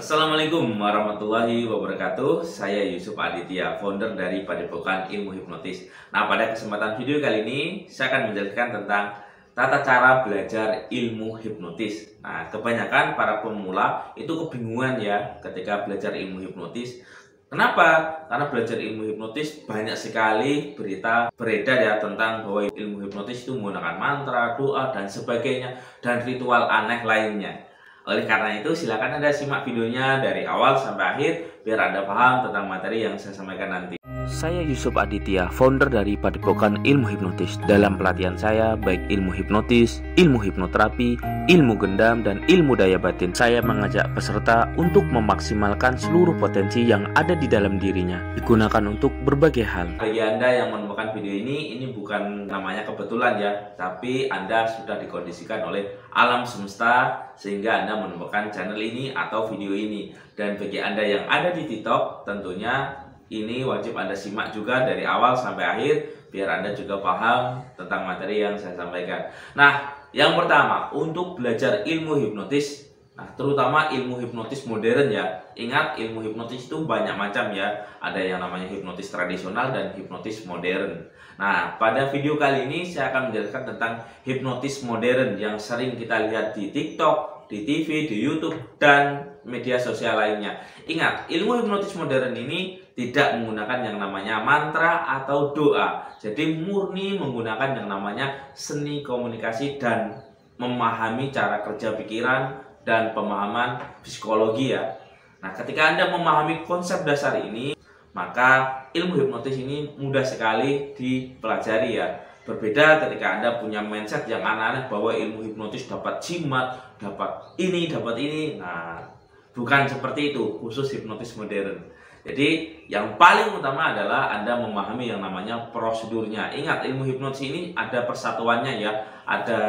Assalamualaikum warahmatullahi wabarakatuh. Saya Yusuf Aditya, founder dari Padepokan Ilmu Hipnotis. Nah, pada kesempatan video kali ini saya akan menjelaskan tentang tata cara belajar ilmu hipnotis. Nah, kebanyakan para pemula itu kebingungan ya ketika belajar ilmu hipnotis. Kenapa? Karena belajar ilmu hipnotis banyak sekali berita beredar ya tentang bahwa ilmu hipnotis itu menggunakan mantra, doa, dan sebagainya, dan ritual aneh lainnya. Oleh karena itu, silakan Anda simak videonya dari awal sampai akhir biar Anda paham tentang materi yang saya sampaikan nanti. Saya Yusuf Aditya, founder dari Padepokan Ilmu Hipnotis. Dalam pelatihan saya, baik ilmu hipnotis, ilmu hipnoterapi, ilmu gendam, dan ilmu daya batin, saya mengajak peserta untuk memaksimalkan seluruh potensi yang ada di dalam dirinya, digunakan untuk berbagai hal. Bagi Anda yang menemukan video ini bukan namanya kebetulan ya, tapi Anda sudah dikondisikan oleh alam semesta sehingga Anda menemukan channel ini atau video ini. Dan bagi Anda yang ada di TikTok, tentunya ini wajib Anda simak juga dari awal sampai akhir biar Anda juga paham tentang materi yang saya sampaikan. Nah, yang pertama, untuk belajar ilmu hipnotis, nah terutama ilmu hipnotis modern ya. Ingat, ilmu hipnotis itu banyak macam ya. Ada yang namanya hipnotis tradisional dan hipnotis modern. Nah, pada video kali ini saya akan menjelaskan tentang hipnotis modern yang sering kita lihat di TikTok, di TV, di YouTube, dan media sosial lainnya. Ingat, ilmu hipnotis modern ini tidak menggunakan yang namanya mantra atau doa. Jadi murni menggunakan yang namanya seni komunikasi dan memahami cara kerja pikiran dan pemahaman psikologi ya. Nah, ketika Anda memahami konsep dasar ini, maka ilmu hipnotis ini mudah sekali dipelajari ya. Berbeda ketika Anda punya mindset yang aneh-aneh bahwa ilmu hipnotis dapat jimat, dapat ini. Nah, bukan seperti itu khusus hipnotis modern. Jadi yang paling utama adalah Anda memahami yang namanya prosedurnya. Ingat, ilmu hipnotis ini ada persatuannya ya, ada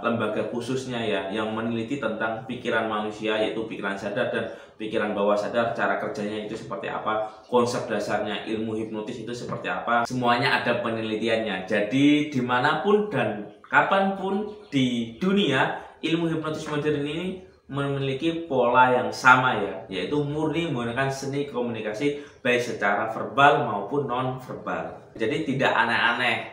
lembaga khususnya ya yang meneliti tentang pikiran manusia, yaitu pikiran sadar dan pikiran bawah sadar, cara kerjanya itu seperti apa, konsep dasarnya ilmu hipnotis itu seperti apa, semuanya ada penelitiannya. Jadi dimanapun dan kapanpun di dunia, ilmu hipnotis modern ini memiliki pola yang sama ya, yaitu murni menggunakan seni komunikasi baik secara verbal maupun non-verbal. Jadi tidak aneh-aneh.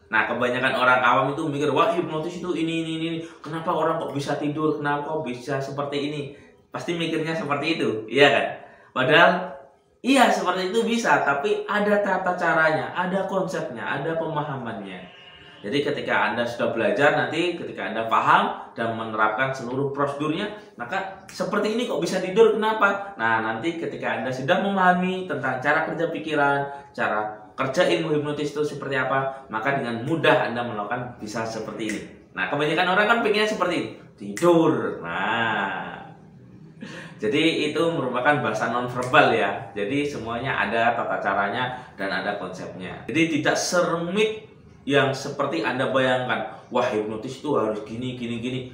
Nah, kebanyakan orang awam itu mikir, wah hipnotis itu ini. Kenapa orang kok bisa tidur? Kenapa kok bisa seperti ini? Pasti mikirnya seperti itu, iya kan? Padahal iya seperti itu bisa, tapi ada tata caranya, ada konsepnya, ada pemahamannya. Jadi ketika Anda sudah belajar, nanti ketika Anda paham dan menerapkan seluruh prosedurnya, maka seperti ini kok bisa tidur, kenapa? Nah, nanti ketika Anda sudah memahami tentang cara kerja pikiran, cara kerja ilmu hipnotis itu seperti apa, maka dengan mudah Anda melakukan bisa seperti ini. Nah, kebanyakan orang kan pengennya seperti ini, tidur. Nah, jadi itu merupakan bahasa nonverbal ya. Jadi semuanya ada tata caranya dan ada konsepnya. Jadi tidak serumit yang seperti Anda bayangkan, wah hipnotis itu harus gini.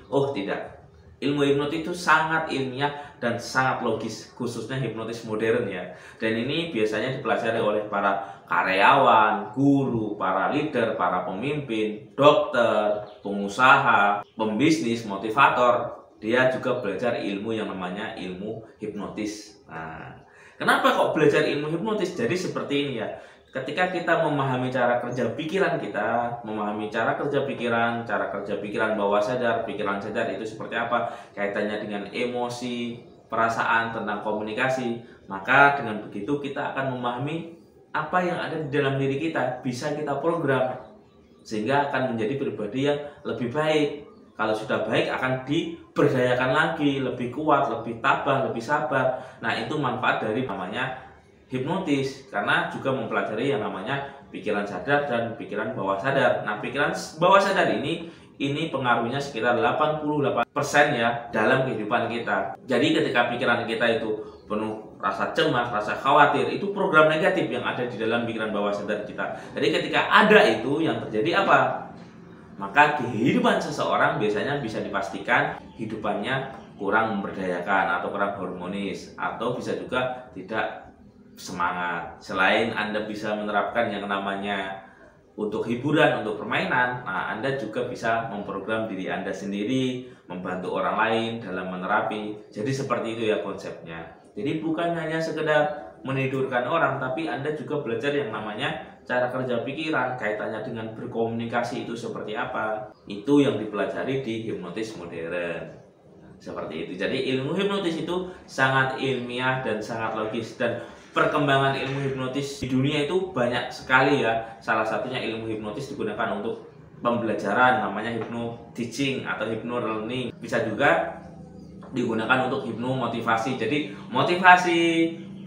Oh tidak, ilmu hipnotis itu sangat ilmiah dan sangat logis, khususnya hipnotis modern ya. Dan ini biasanya dipelajari oleh para karyawan, guru, para leader, para pemimpin, dokter, pengusaha, pembisnis, motivator. Dia juga belajar ilmu yang namanya ilmu hipnotis. Nah, kenapa kok belajar ilmu hipnotis? Jadi seperti ini ya. Ketika kita memahami cara kerja pikiran kita, memahami cara kerja pikiran bawah sadar, pikiran sadar itu seperti apa, kaitannya dengan emosi, perasaan, tentang komunikasi, maka dengan begitu kita akan memahami apa yang ada di dalam diri kita, bisa kita program, sehingga akan menjadi pribadi yang lebih baik. Kalau sudah baik akan diberdayakan lagi, lebih kuat, lebih tabah, lebih sabar. Nah, itu manfaat dari namanya hipnotis, karena juga mempelajari yang namanya pikiran sadar dan pikiran bawah sadar. Nah, pikiran bawah sadar ini pengaruhnya sekitar 88% ya dalam kehidupan kita. Jadi ketika pikiran kita itu penuh rasa cemas, rasa khawatir, itu program negatif yang ada di dalam pikiran bawah sadar kita. Jadi ketika ada itu, yang terjadi apa? Maka kehidupan seseorang biasanya bisa dipastikan hidupannya kurang memberdayakan atau kurang harmonis, atau bisa juga tidak semangat. Selain Anda bisa menerapkan yang namanya untuk hiburan, untuk permainan, nah Anda juga bisa memprogram diri Anda sendiri, membantu orang lain dalam menerapi. Jadi seperti itu ya konsepnya. Jadi bukan hanya sekedar menidurkan orang, tapi Anda juga belajar yang namanya cara kerja pikiran, kaitannya dengan berkomunikasi itu seperti apa. Itu yang dipelajari di hipnotis modern. Seperti itu. Jadi ilmu hipnotis itu sangat ilmiah dan sangat logis, dan perkembangan ilmu hipnotis di dunia itu banyak sekali ya. Salah satunya ilmu hipnotis digunakan untuk pembelajaran, namanya hypno teaching atau hypno learning. Bisa juga digunakan untuk hypno motivasi. Jadi motivasi,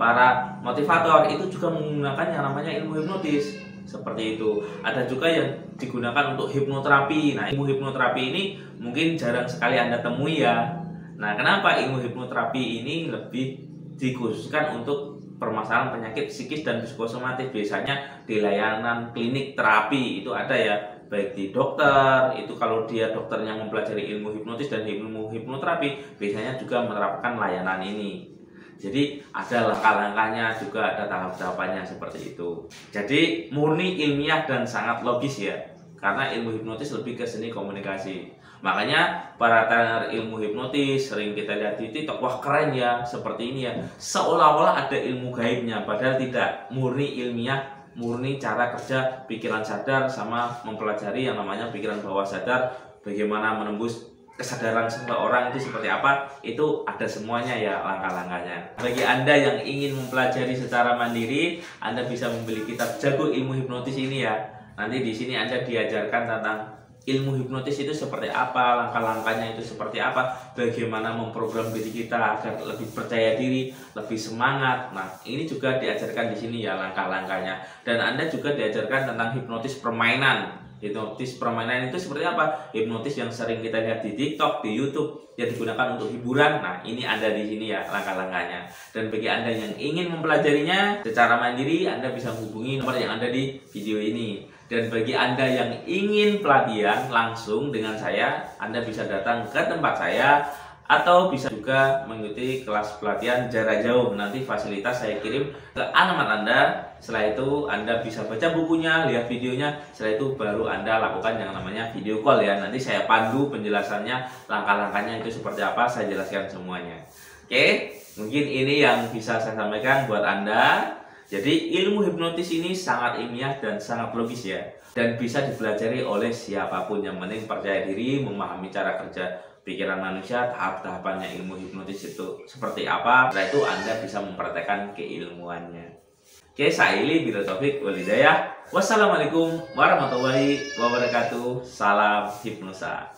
para motivator itu juga menggunakan yang namanya ilmu hipnotis. Seperti itu. Ada juga yang digunakan untuk hipnoterapi. Nah, ilmu hipnoterapi ini mungkin jarang sekali Anda temui ya. Nah, kenapa ilmu hipnoterapi ini lebih dikhususkan untuk permasalahan penyakit psikis dan psikosomatis? Biasanya di layanan klinik terapi itu ada ya, baik di dokter, itu kalau dia dokternya mempelajari ilmu hipnotis dan ilmu hipnoterapi, biasanya juga menerapkan layanan ini. Jadi ada langkah-langkahnya, juga ada tahap-tahapannya seperti itu. Jadi murni ilmiah dan sangat logis ya, karena ilmu hipnotis lebih ke seni komunikasi. Makanya para trainer ilmu hipnotis sering kita lihat di TikTok, wah keren ya, seperti ini ya, seolah-olah ada ilmu gaibnya, padahal tidak. Murni ilmiah, murni cara kerja pikiran sadar, sama mempelajari yang namanya pikiran bawah sadar, bagaimana menembus kesadaran seseorang itu seperti apa, itu ada semuanya ya langkah-langkahnya. Bagi Anda yang ingin mempelajari secara mandiri, Anda bisa membeli kitab Jago Ilmu Hipnotis ini ya. Nanti di sini Anda diajarkan tentang ilmu hipnotis itu seperti apa, langkah-langkahnya itu seperti apa, bagaimana memprogram diri kita agar lebih percaya diri, lebih semangat. Nah, ini juga diajarkan di sini ya langkah-langkahnya. Dan Anda juga diajarkan tentang hipnotis permainan. Hipnotis permainan itu seperti apa? Hipnotis yang sering kita lihat di TikTok, di YouTube, yang digunakan untuk hiburan. Nah, ini ada di sini ya langkah-langkahnya. Dan bagi Anda yang ingin mempelajarinya secara mandiri, Anda bisa menghubungi nomor yang ada di video ini. Dan bagi Anda yang ingin pelatihan langsung dengan saya, Anda bisa datang ke tempat saya, atau bisa juga mengikuti kelas pelatihan jarak jauh. Nanti fasilitas saya kirim ke alamat Anda. Setelah itu Anda bisa baca bukunya, lihat videonya. Setelah itu baru Anda lakukan yang namanya video call ya. Nanti saya pandu penjelasannya, langkah-langkahnya itu seperti apa, saya jelaskan semuanya. Oke, mungkin ini yang bisa saya sampaikan buat Anda. Jadi ilmu hipnotis ini sangat ilmiah dan sangat logis ya, dan bisa dipelajari oleh siapapun. Yang penting percaya diri, memahami cara kerja pikiran manusia, tahap-tahapannya ilmu hipnotis itu seperti apa. Setelah itu Anda bisa mempraktekkan keilmuannya. Oke, saya Ili bila taufik wal hidayah. Wassalamualaikum warahmatullahi wabarakatuh. Salam hipnosa.